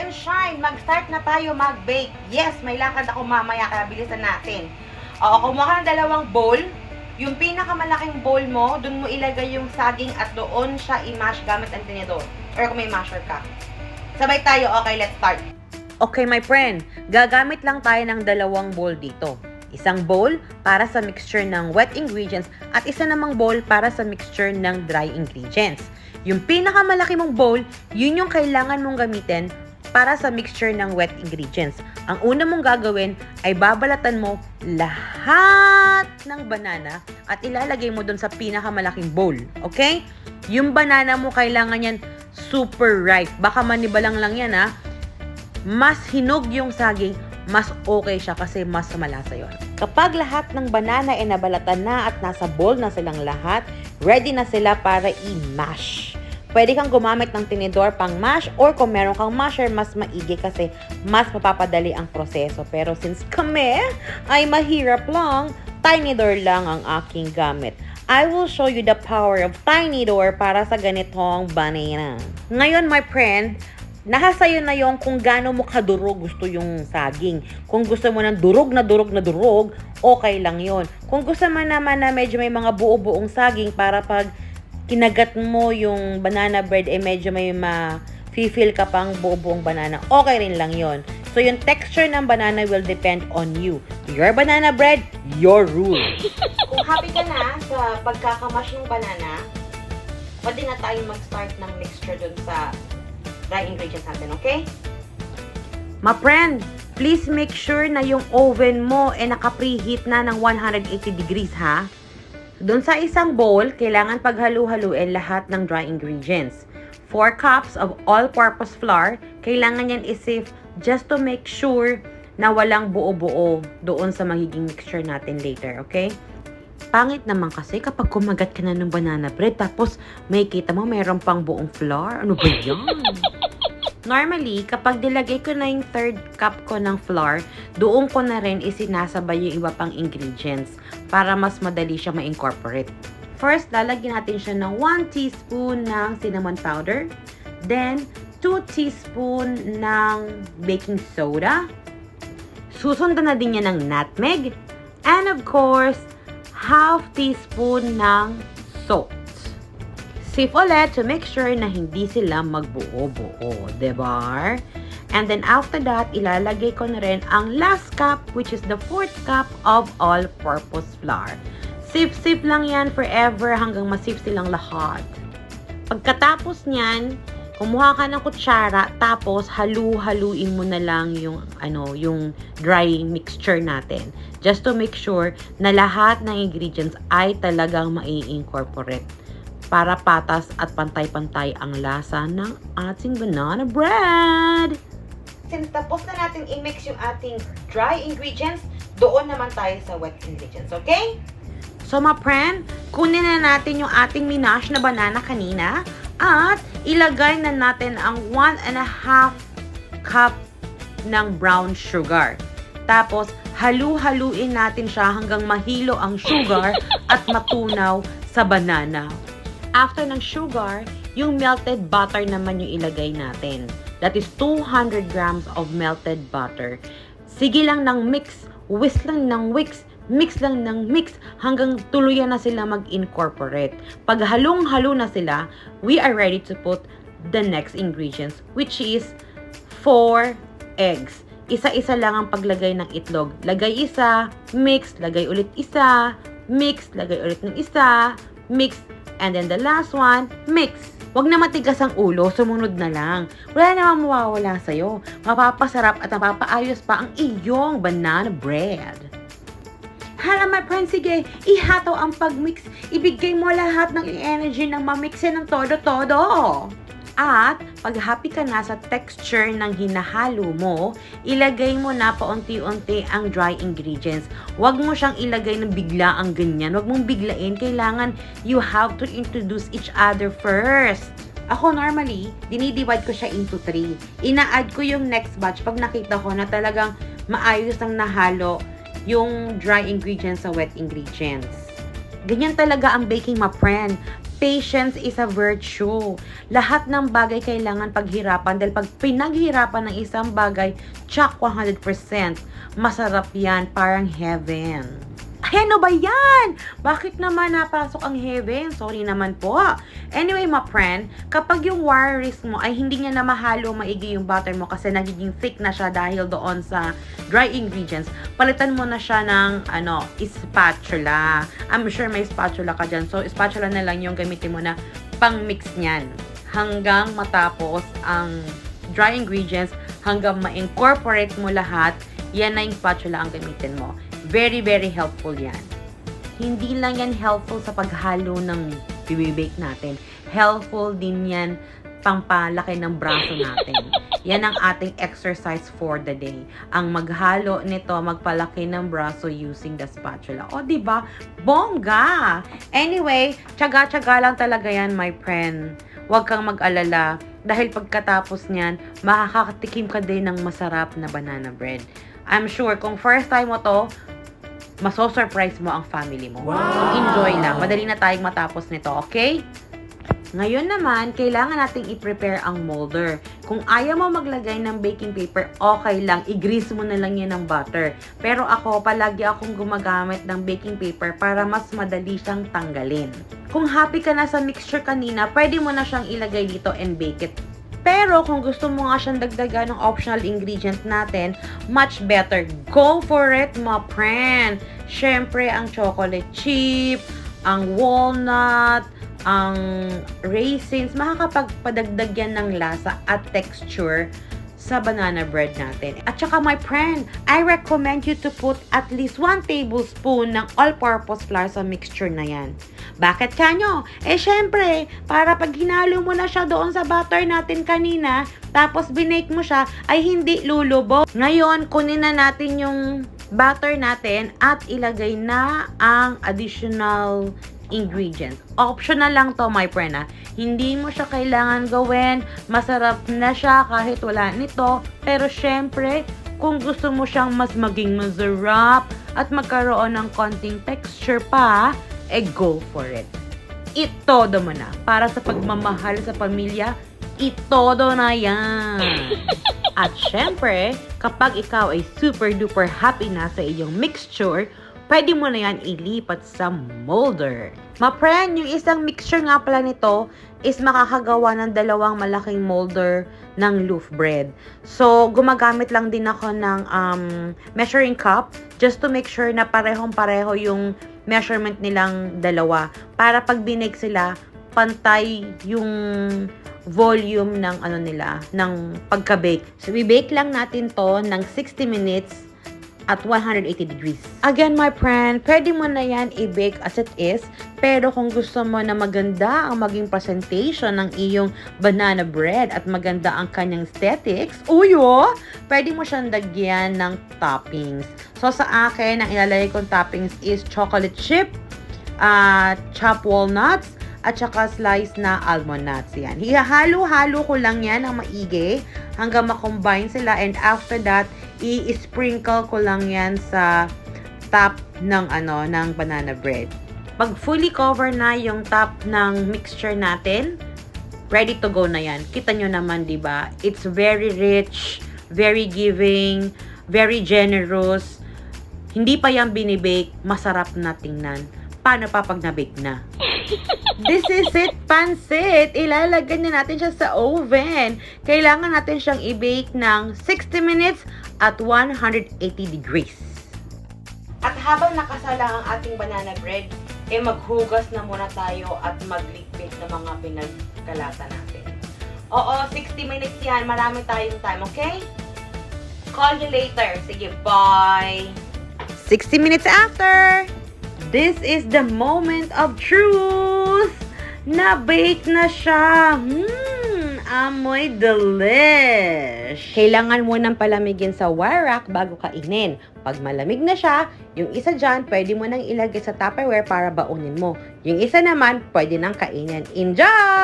and shine, mag-start na tayo mag-bake. Yes, may lakad ako mamaya, kaya bilisan natin. Oo, kumuha ka ng dalawang bowl. Yung pinakamalaking bowl mo, dun mo ilagay yung saging at doon siya i-mash gamit ang tinidor. Or kung may masher ka. Sabay tayo, okay, let's start. Okay, my friend, gagamit lang tayo ng dalawang bowl dito. Isang bowl para sa mixture ng wet ingredients at isa namang bowl para sa mixture ng dry ingredients. Yung pinakamalaki mong bowl, yun yung kailangan mong gamitin para sa mixture ng wet ingredients. Ang una mong gagawin ay babalatan mo lahat ng banana at ilalagay mo dun sa pinakamalaking bowl. Okay? Yung banana mo kailangan yan super ripe. Baka manibalang lang yan ha. Mas hinog yung saging, mas okay siya kasi mas malasa yun. Kapag lahat ng banana ay nabalatan na at nasa bowl na silang lahat, ready na sila para i-mash. Pwede kang gumamit ng tinidor pang mash or kung meron kang masher, mas maigi kasi mas mapapadali ang proseso. Pero since kami ay mahirap lang, tinidor lang ang aking gamit. I will show you the power of tinidor para sa ganitong banana. Ngayon, my friend, nasa sayo na yung kung gaano mo kadurog gusto yung saging. Kung gusto mo ng durog na durog na durog, okay lang yon. Kung gusto mo naman na medyo may mga buo-buong saging para pag kinagat mo yung banana bread, medyo may ma-feel ka pang buo-buong banana, okay rin lang yon. So yung texture ng banana will depend on you. Your banana bread, your rule. Kung happy ka na sa pagkakamash ng banana, pwede na tayong mag-start ng mixture dun sa dry ingredients natin, okay? My friend, please make sure na yung oven mo naka-preheat na ng 180 degrees ha. Doon sa isang bowl, kailangan paghalu-haluin lahat ng dry ingredients. 4 cups of all-purpose flour, kailangan yan i-sieve just to make sure na walang buo-buo doon sa magiging mixture natin later, okay? Pangit naman kasi kapag kumagat ka na ng banana bread tapos may kita mo mayroon pang buong flour. Ano ba yan? Normally, kapag nilagay ko na yung 3rd cup ko ng flour, doon ko na rin isinasabay yung iba pang ingredients para mas madali siya ma-incorporate. First, lalagyan natin siya ng 1 teaspoon ng cinnamon powder, then 2 teaspoon ng baking soda, susundan na din niya ng nutmeg, and of course, half teaspoon ng salt. Sieve ulit to make sure na hindi sila magbuo-buo, diba? And then after that, ilalagay ko na rin ang last cup, which is the 4th cup of all-purpose flour. Sieve lang yan forever hanggang ma-sieve silang lahat. Pagkatapos niyan, kumuha ka ng kutsara, tapos halu-haluin mo na lang yung dry mixture natin. Just to make sure na lahat ng ingredients ay talagang mai-incorporate para patas at pantay-pantay ang lasa ng ating banana bread. Since tapos na natin i-mix yung ating dry ingredients, doon naman tayo sa wet ingredients, okay? So, my friend, kunin na natin yung ating minash na banana kanina at ilagay na natin ang 1.5 cup ng brown sugar. Tapos, halu-haluin natin siya hanggang mahilo ang sugar at matunaw sa banana. After ng sugar, yung melted butter naman yung ilagay natin. That is 200 grams of melted butter. Sige lang ng mix, whisk lang ng whisk, mix lang ng mix hanggang tuluyan na sila mag-incorporate. Pag halong-halo na sila, we are ready to put the next ingredients, which is 4 eggs. Isa-isa lang ang paglagay ng itlog. Lagay isa, mix, lagay ulit isa, mix, lagay ulit ng isa, mix, and then the last one, mix. Huwag na matigas ang ulo, sumunod na lang. Wala namang mawawala sa'yo. Mapapasarap at mapapaayos pa ang iyong banana bread. Hala, my friend, sige, ihataw ang pagmix. Ibigay mo lahat ng energy ng mamixin ng todo-todo. At pag happy ka na sa texture ng hinahalo mo, ilagay mo na paunti-unti ang dry ingredients. Huwag mo siyang ilagay ng bigla ang ganyan. Huwag mong biglain. Kailangan you have to introduce each other first. Ako normally, dinidivide ko siya into 3. Ina-add ko yung next batch pag nakita ko na talagang maayos ang nahalo yung dry ingredients sa wet ingredients. Ganyan talaga ang baking, my friend. patience is a virtue. Lahat ng bagay kailangan paghirapan dahil pag pinaghirapan ng isang bagay, tsak 100%. Masarap yan, parang heaven. Ay, ano ba yan? Bakit naman napasok ang heaven? Sorry naman po. Anyway, my friend, kapag yung wire wrist mo ay hindi niya na mahalo maigi yung butter mo kasi nagiging thick na siya dahil doon sa dry ingredients, palitan mo na siya ng spatula. I'm sure may spatula ka dyan. So, spatula na lang yung gamitin mo na pang-mix niyan. Hanggang matapos ang dry ingredients, hanggang ma-incorporate mo lahat, yan na yung spatula ang gamitin mo. Very, very helpful yan. Hindi lang yan helpful sa paghalo ng bibibake natin. Helpful din yan pangpalaki ng braso natin. Yan ang ating exercise for the day. Ang maghalo nito, magpalaki ng braso using the spatula. O, diba? Bongga! Anyway, tiyaga-tiyaga lang talaga yan, my friend. Huwag kang mag-alala. Dahil pagkatapos niyan, makakatikim ka din ng masarap na banana bread. I'm sure, kung first time mo to, maso-surprise mo ang family mo. Wow. So, enjoy lang. Madali na tayong matapos nito, okay? Ngayon naman, kailangan nating i-prepare ang molder. Kung ayaw mo maglagay ng baking paper, okay lang. I-grease mo na lang yan ng butter. Pero ako, palagi akong gumagamit ng baking paper para mas madali siyang tanggalin. Kung happy ka na sa mixture kanina, pwede mo na siyang ilagay dito and bake it. Pero kung gusto mo nga siyang dagdagan ng optional ingredient natin, much better. Go for it, my friend. Syempre, ang chocolate chip, ang walnut, ang raisins, makakapagpadagdag yan ng lasa at texture sa banana bread natin. At saka, my friend, I recommend you to put at least 1 tablespoon ng all-purpose flour sa mixture na yan. Bakit kanyo? Syempre, para pag hinalo mo na siya doon sa butter natin kanina, tapos binake mo siya, ay hindi lulubog. Ngayon, kunin na natin yung butter natin at ilagay na ang additional ingredients. Optional lang to, my friend, ha? Hindi mo siya kailangan gawin. Masarap na siya kahit wala nito. Pero syempre, kung gusto mo siyang mas maging masarap at magkaroon ng konting texture pa, go for it. Itodo mo na. Para sa pagmamahal sa pamilya, itodo na yan. At syempre, kapag ikaw ay super duper happy na sa iyong mixture, pwede mo na yan ilipat sa molder. Ma friend, yung isang mixture nga pala nito is makakagawa ng 2 malaking molder ng loaf bread. So, gumagamit lang din ako ng measuring cup just to make sure na parehong-pareho yung measurement nilang 2. Para pag binake sila, pantay yung volume ng ng pagka-bake. So, i-bake lang natin to ng 60 minutes at 180 degrees. Again, my friend, pwede mo na yan i-bake as it is, pero kung gusto mo na maganda ang maging presentation ng iyong banana bread at maganda ang kanyang aesthetics, pwede mo siyang dagyan ng toppings. So, sa akin, ang ilalagay kong toppings is chocolate chip, chopped walnuts, at saka slice na almond nuts. Yan. Hihalo-halo ko lang yan ng maigi hanggang makombine sila, and after that, i-sprinkle ko lang yan sa top ng ng banana bread. Pag fully cover na yung top ng mixture natin, ready to go na yan. Kita nyo naman, di ba? It's very rich, very giving, very generous. Hindi pa yan binibake, masarap na tingnan. Paano pa pag na-bake na? This is it, pansit. Ilalagay na natin siya sa oven. Kailangan natin siyang i-bake ng 60 minutes at 180 degrees. At habang nakasala ang ating banana bread, maghugas na muna tayo at maglikpit ng mga pinagkalata natin. Oo, 60 minutes yan. Marami tayong time, okay? Call you later. Sige, bye! 60 minutes after! This is the moment of truth! Na-bake na siya! Amoy delish! Kailangan mo nang palamigin sa wire rack bago kainin. Pag malamig na siya, yung isa dyan, pwede mo nang ilagay sa Tupperware para baunin mo. Yung isa naman, pwede nang kainin. Enjoy!